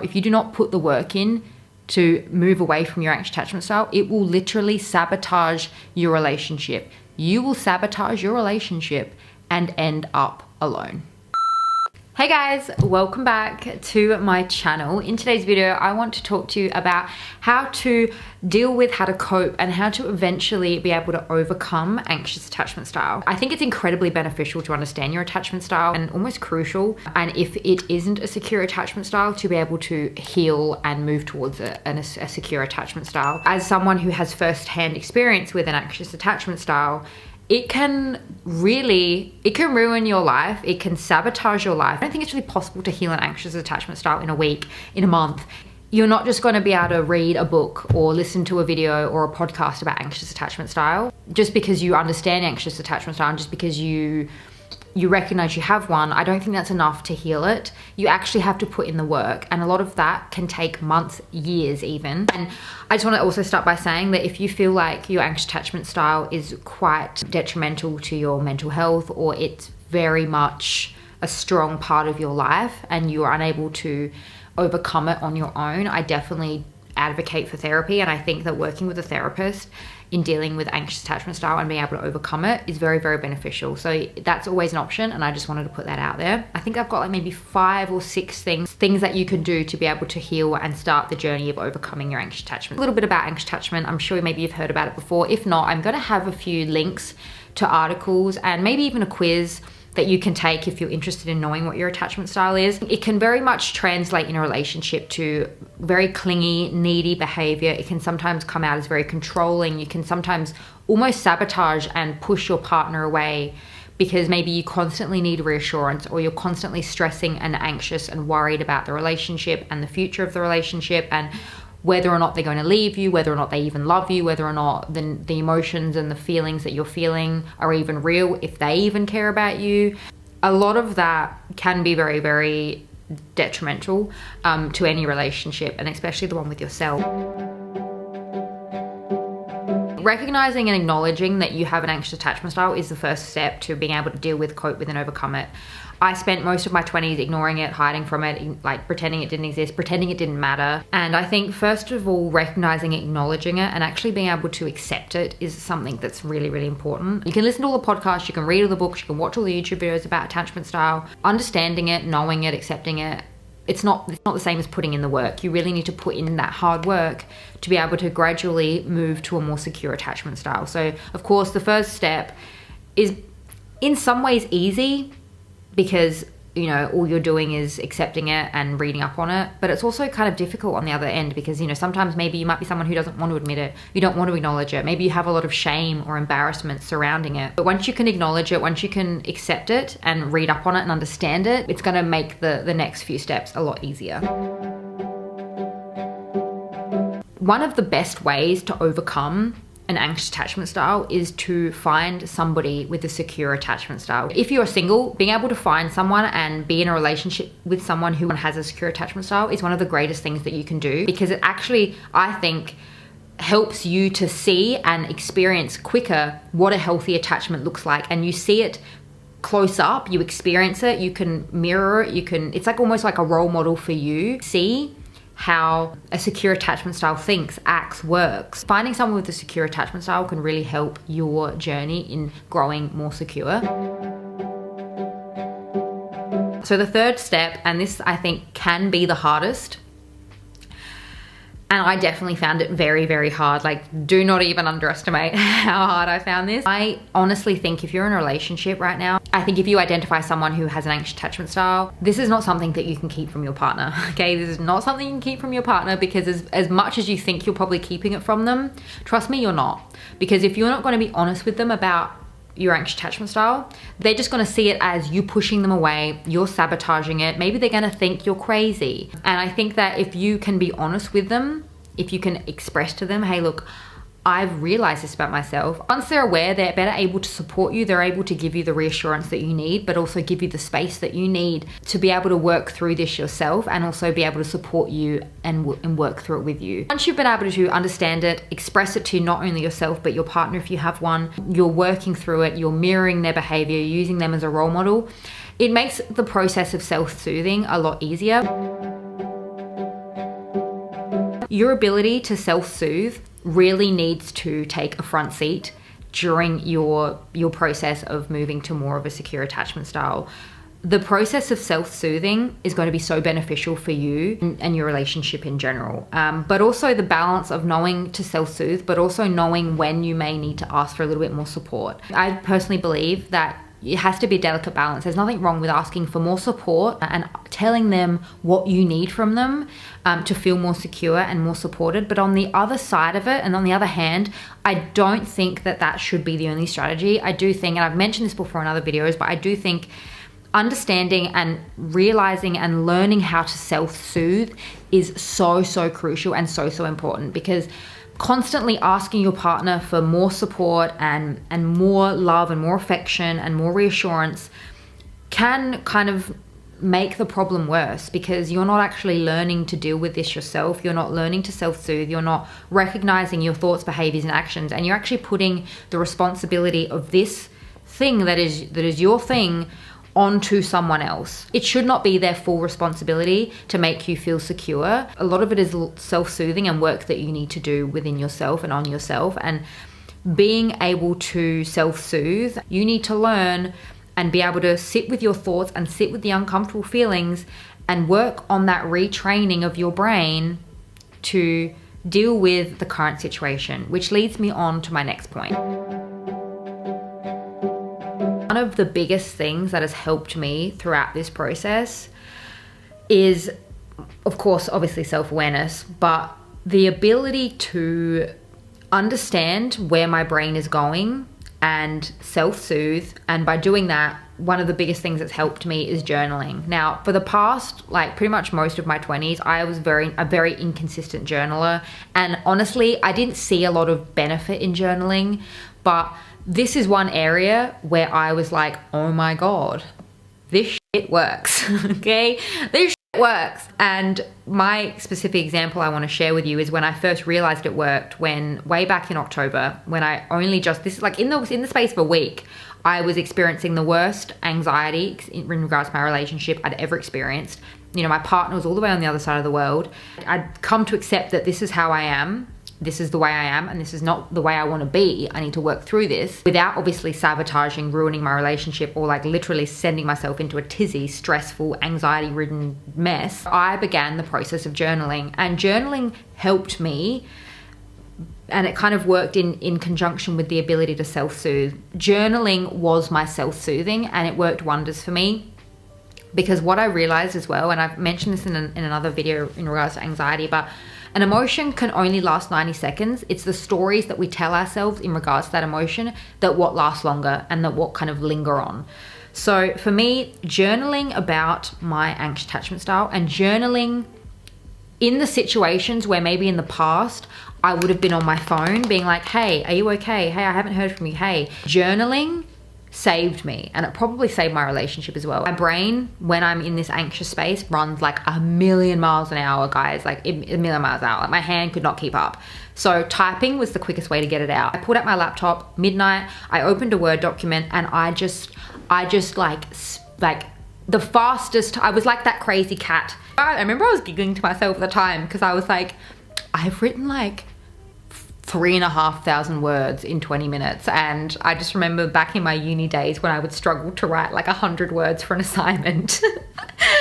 If you do not put the work in to move away from your anxious attachment style, it will literally sabotage your relationship. You will sabotage your relationship and end up alone. Hey guys, welcome back to my channel. In today's video, I want to talk to you about how to deal with, how to cope, and how to eventually be able to overcome anxious attachment style. I think it's incredibly beneficial to understand your attachment style and almost crucial. And if it isn't a secure attachment style, to be able to heal and move towards a secure attachment style. As someone who has first-hand experience with an anxious attachment style, it can ruin your life. It can sabotage your life. I don't think it's really possible to heal an anxious attachment style in a week, in a month. You're not just going to be able to read a book or listen to a video or a podcast about anxious attachment style just because you understand anxious attachment style and just because you recognize you have one. I don't think that's enough to heal it. You actually have to put in the work, and a lot of that can take months, years even. And I just want to also start by saying that if you feel like your anxious attachment style is quite detrimental to your mental health, or it's very much a strong part of your life and you are unable to overcome it on your own, I definitely advocate for therapy. And I think that working with a therapist in dealing with anxious attachment style and being able to overcome it is very, very beneficial. So that's always an option, and I just wanted to put that out there. I think I've got like maybe 5 or 6 things that you can do to be able to heal and start the journey of overcoming your anxious attachment. A little bit about anxious attachment. I'm sure maybe you've heard about it before. If not, I'm going to have a few links to articles and maybe even a quiz that you can take if you're interested in knowing what your attachment style is. It can very much translate in a relationship to very clingy, needy behavior. It can sometimes come out as very controlling. You can sometimes almost sabotage and push your partner away because maybe you constantly need reassurance, or you're constantly stressing and anxious and worried about the relationship and the future of the relationship, and whether or not they're going to leave you, whether or not they even love you, whether or not the emotions and the feelings that you're feeling are even real, if they even care about you. A lot of that can be very, very detrimental to any relationship, and especially the one with yourself. Recognizing and acknowledging that you have an anxious attachment style is the first step to being able to deal with, cope with, and overcome it. I spent most of my 20s ignoring it, hiding from it, like pretending it didn't exist, pretending it didn't matter. And I think first of all, recognizing, acknowledging it, and actually being able to accept it is something that's really, really important. You can listen to all the podcasts, you can read all the books, you can watch all the YouTube videos about attachment style. Understanding it, knowing it, accepting it, it's not the same as putting in the work. You really need to put in that hard work to be able to gradually move to a more secure attachment style. So of course, the first step is in some ways easy, because you know all you're doing is accepting it and reading up on it, but it's also kind of difficult on the other end, because you know sometimes maybe you might be someone who doesn't want to admit it, you don't want to acknowledge it, maybe you have a lot of shame or embarrassment surrounding it. But once you can acknowledge it, once you can accept it and read up on it and understand it, it's going to make the next few steps a lot easier. One of the best ways to overcome an anxious attachment style is to find somebody with a secure attachment style. If you're single, being able to find someone and be in a relationship with someone who has a secure attachment style is one of the greatest things that you can do, because it actually, I think, helps you to see and experience quicker what a healthy attachment looks like. And you see it close up, you experience it, you can mirror it, it's like almost like a role model for you. See how a secure attachment style thinks, acts, works. Finding someone with a secure attachment style can really help your journey in growing more secure. So the third step, and this I think can be the hardest, and I definitely found it very, very hard. Like, do not even underestimate how hard I found this. I honestly think if you're in a relationship right now, I think if you identify someone who has an anxious attachment style, this is not something that you can keep from your partner, okay? This is not something you can keep from your partner, because as much as you think you're probably keeping it from them, trust me, you're not. Because if you're not going to be honest with them about your anxious attachment style, they're just going to see it as you pushing them away, you're sabotaging it. Maybe they're going to think you're crazy. And I think that if you can be honest with them, if you can express to them, hey, look, I've realized this about myself. Once they're aware, they're better able to support you. They're able to give you the reassurance that you need, but also give you the space that you need to be able to work through this yourself, and also be able to support you and work through it with you. Once you've been able to understand it, express it to not only yourself, but your partner if you have one, you're working through it, you're mirroring their behavior, using them as a role model, it makes the process of self-soothing a lot easier. Your ability to self-soothe really needs to take a front seat during your process of moving to more of a secure attachment style. The process of self-soothing is going to be so beneficial for you and your relationship in general. But also the balance of knowing to self-soothe, but also knowing when you may need to ask for a little bit more support. I personally believe that it has to be a delicate balance. There's nothing wrong with asking for more support and telling them what you need from them to feel more secure and more supported. But on the other side of it, and on the other hand, I don't think that that should be the only strategy. I do think, and I've mentioned this before in other videos, but I do think understanding and realizing and learning how to self-soothe is so crucial and so important, because constantly asking your partner for more support and more love and more affection and more reassurance can kind of make the problem worse, because you're not actually learning to deal with this yourself. You're not learning to self-soothe. You're not recognizing your thoughts, behaviors, and actions, and you're actually putting the responsibility of this thing that is your thing onto someone else. It should not be their full responsibility to make you feel secure. A lot of it is self-soothing and work that you need to do within yourself and on yourself. And being able to self-soothe, you need to learn and be able to sit with your thoughts and sit with the uncomfortable feelings and work on that retraining of your brain to deal with the current situation, which leads me on to my next point. One of the biggest things that has helped me throughout this process is, of course, obviously self-awareness, but the ability to understand where my brain is going and self-soothe. And by doing that, one of the biggest things that's helped me is journaling. Now, for the past, like pretty much most of my 20s, I was a very inconsistent journaler. And honestly, I didn't see a lot of benefit in journaling, but this is one area where I was like, oh my God, this shit works, okay? This shit works. And my specific example I want to share with you is when I first realized it worked, when way back in October, when I only just, this is like in the space of a week, I was experiencing the worst anxiety in regards to my relationship I'd ever experienced. You know, my partner was all the way on the other side of the world. I'd come to accept that this is how I am. This is the way I am, and this is not the way I want to be. I need to work through this without obviously sabotaging, ruining my relationship, or like literally sending myself into a tizzy, stressful, anxiety-ridden mess. I began the process of journaling, and journaling helped me, and it kind of worked in conjunction with the ability to self-soothe. Journaling was my self-soothing, and it worked wonders for me. Because what I realized as well, and I've mentioned this in another video in regards to anxiety, but an emotion can only last 90 seconds. It's the stories that we tell ourselves in regards to that emotion that what lasts longer and that what kind of linger on. So for me, journaling about my anxious attachment style and journaling in the situations where maybe in the past I would have been on my phone being like, hey, are you okay? Hey, I haven't heard from you. Hey, journaling saved me, and it probably saved my relationship as well. My brain, when I'm in this anxious space, runs like 1,000,000 miles an hour, guys, like 1,000,000 miles an hour. Like my hand could not keep up. So typing was the quickest way to get it out. I pulled out my laptop midnight, I opened a Word document, and I just like the fastest, I was like that crazy cat. I remember I was giggling to myself at the time because I was like, I've written like 3,500 words in 20 minutes. And I just remember back in my uni days when I would struggle to write like 100 words for an assignment.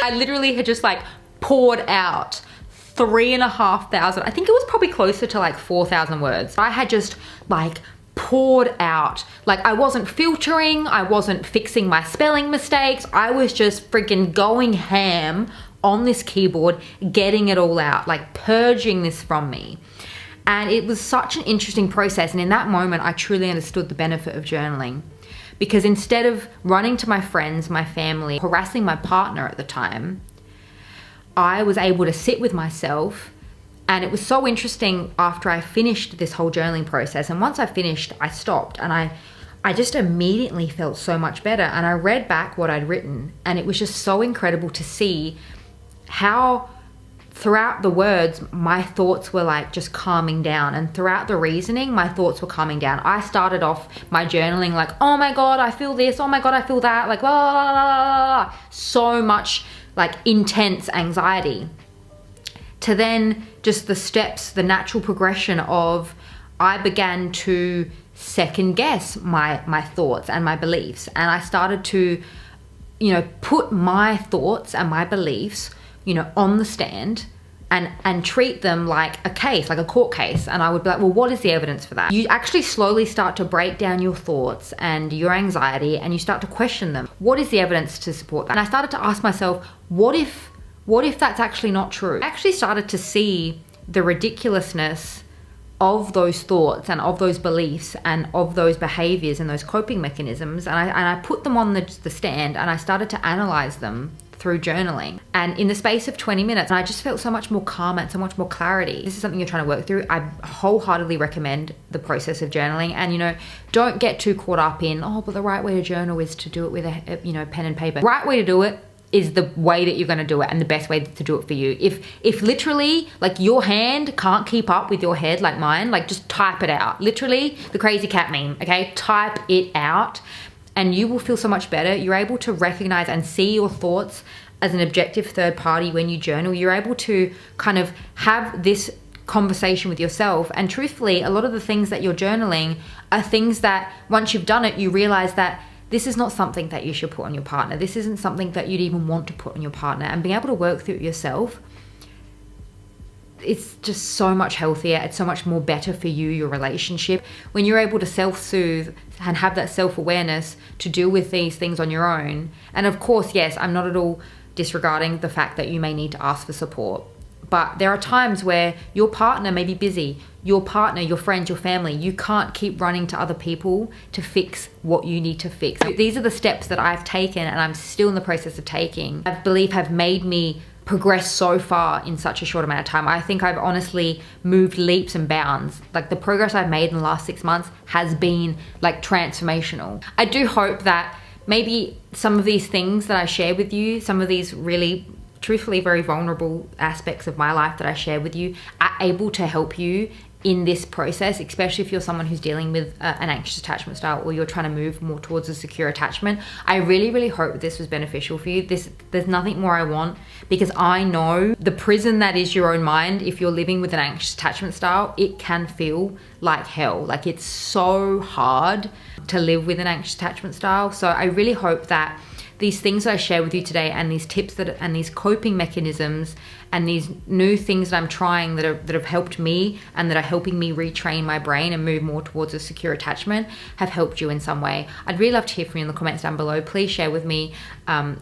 I literally had just like poured out 3,500. I think it was probably closer to like 4,000 words. I had just like poured out. Like I wasn't filtering, I wasn't fixing my spelling mistakes. I was just freaking going ham on this keyboard, getting it all out, like purging this from me. And it was such an interesting process. And in that moment, I truly understood the benefit of journaling, because instead of running to my friends, my family, harassing my partner at the time, I was able to sit with myself. And it was so interesting after I finished this whole journaling process. And once I finished, I stopped and I just immediately felt so much better. And I read back what I'd written, and it was just so incredible to see how throughout the words, my thoughts were like just calming down, and throughout the reasoning, my thoughts were calming down. I started off my journaling like, oh my God, I feel this. Oh my God, I feel that. Like, blah, blah, blah, blah, blah. So much like intense anxiety. to then just the steps, the natural progression of I began to second guess my thoughts and my beliefs. And I started to, put my thoughts and my beliefs, on the stand and treat them like a case, like a court case. And I would be like, well, what is the evidence for that? You actually slowly start to break down your thoughts and your anxiety, and you start to question them. What is the evidence to support that? And I started to ask myself, what if that's actually not true? I actually started to see the ridiculousness of those thoughts and of those beliefs and of those behaviors and those coping mechanisms. And I put them on the stand, and I started to analyze them through journaling. And in the space of 20 minutes, I just felt so much more calm and so much more clarity. This is something you're trying to work through. I wholeheartedly recommend the process of journaling. And, don't get too caught up in, but the right way to journal is to do it with a pen and paper. The right way to do it is the way that you're going to do it, and the best way to do it for you. If literally, like, your hand can't keep up with your head like mine, like, just type it out. Literally, the crazy cat meme, okay? Type it out, and you will feel so much better. You're able to recognize and see your thoughts as an objective third party when you journal. You're able to kind of have this conversation with yourself. And truthfully, a lot of the things that you're journaling are things that once you've done it, you realize that this is not something that you should put on your partner. This isn't something that you'd even want to put on your partner. And being able to work through it yourself, it's just so much healthier. It's so much more better for you, your relationship. When you're able to self-soothe and have that self-awareness to deal with these things on your own. And of course, yes, I'm not at all disregarding the fact that you may need to ask for support. But there are times where your partner may be busy, your partner, your friends, your family. You can't keep running to other people to fix what you need to fix. So these are the steps that I've taken, and I'm still in the process of taking, I believe have made me progress so far in such a short amount of time. I think I've honestly moved leaps and bounds. Like, the progress I've made in the last 6 months has been like transformational. I do hope that maybe some of these things that I share with you, some of these really truthfully very vulnerable aspects of my life that I share with you, are able to help you in this process, especially if you're someone who's dealing with an anxious attachment style, or you're trying to move more towards a secure attachment. I really, really hope this was beneficial for you. There's nothing more I want, because I know the prison that is your own mind. If you're living with an anxious attachment style, it can feel like hell. Like, it's so hard to live with an anxious attachment style. So I really hope that these things that I share with you today, and these tips and these coping mechanisms and these new things that I'm trying that have helped me and that are helping me retrain my brain and move more towards a secure attachment, have helped you in some way. I'd really love to hear from you in the comments down below. Please share with me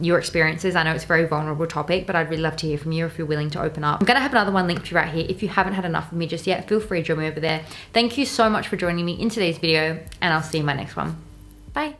your experiences. I know it's a very vulnerable topic, but I'd really love to hear from you if you're willing to open up. I'm gonna have another one linked to you right here. If you haven't had enough of me just yet, feel free to join me over there. Thank you so much for joining me in today's video, and I'll see you in my next one. Bye.